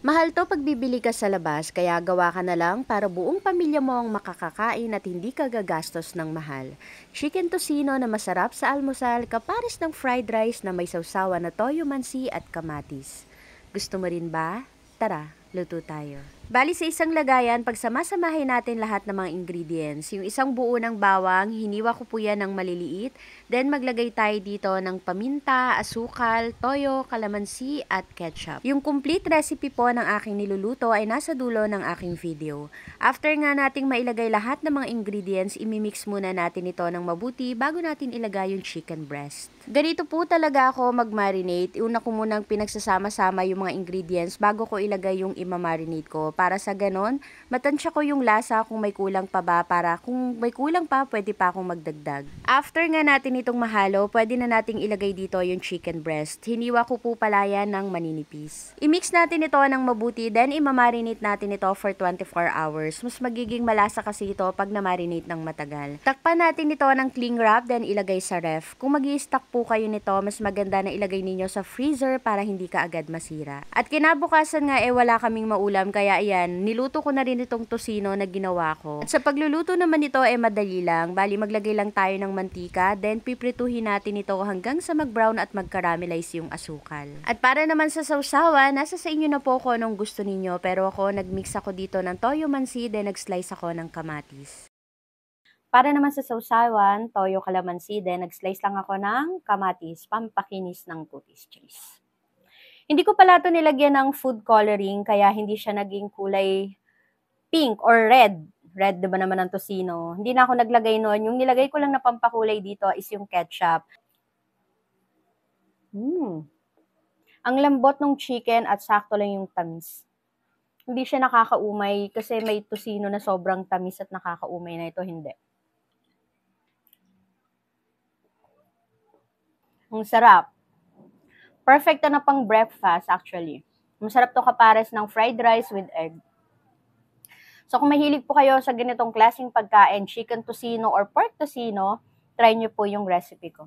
Mahal to pag bibili ka sa labas, kaya gawa ka na lang para buong pamilya mo ang makakakain at hindi ka gagastos ng mahal. Chicken tocino na masarap sa almusal, kapares ng fried rice na may sausawan na toyo mansi at kamatis. Gusto mo rin ba? Tara, luto tayo. Bali sa isang lagayan, pagsamasamahin natin lahat ng mga ingredients. Yung isang buo ng bawang, hiniwa ko po yan ng maliliit. Then maglagay tayo dito ng paminta, asukal, toyo, kalamansi at ketchup. Yung complete recipe po ng aking niluluto ay nasa dulo ng aking video. After nga nating mailagay lahat ng mga ingredients, imimix muna natin ito ng mabuti bago natin ilagay yung chicken breast. Ganito po talaga ako mag-marinate. Una ko munang pinagsasama-sama yung mga ingredients bago ko ilagay yung imamarinate ko. Para sa ganon, matansya ko yung lasa kung may kulang pa ba, para kung may kulang pa, pwede pa akong magdagdag. After nga natin itong mahalo, pwede na nating ilagay dito yung chicken breast. Hiniwa ko po pala yan ng maninipis. I-mix natin ito ng mabuti, then imamarinate natin ito for 24 hours. Mas magiging malasa kasi ito pag na-marinate ng matagal. Takpan natin ito ng cling wrap, then ilagay sa ref. Kung mag-i-stock po kayo nito, mas maganda na ilagay ninyo sa freezer para hindi ka agad masira. At kinabukasan nga wala kaming maulam, kaya ayan, niluto ko na rin itong tocino na ginawa ko. At sa pagluluto naman ito madali lang. Bali maglagay lang tayo ng mantika, then piprituhin natin ito hanggang sa mag-brown at mag-caramelize yung asukal. At para naman sa sausawan, nasa sa inyo na po kung anong gusto ninyo, pero ako nagmix ako dito ng toyo mansi, then nag-slice ako ng kamatis. Para naman sa sausawan, toyo kalamansi, then nag-slice lang ako ng kamatis, pampakinis ng kutis cheese. Hindi ko pala ito nilagyan ng food coloring, kaya hindi siya naging kulay pink or red. Red, diba naman ang tocino? Hindi na ako naglagay nun. Yung nilagay ko lang na pampakulay dito is yung ketchup. Ang lambot ng chicken at sakto lang yung tamis. Hindi siya nakakaumay kasi may tocino na sobrang tamis at nakakaumay na ito, hindi. Ang sarap. Perfect na pang breakfast actually. Masarap to kapares ng fried rice with egg. So kung mahilig po kayo sa ganitong klaseng pagkain, chicken tocino or pork tocino, try nyo po yung recipe ko.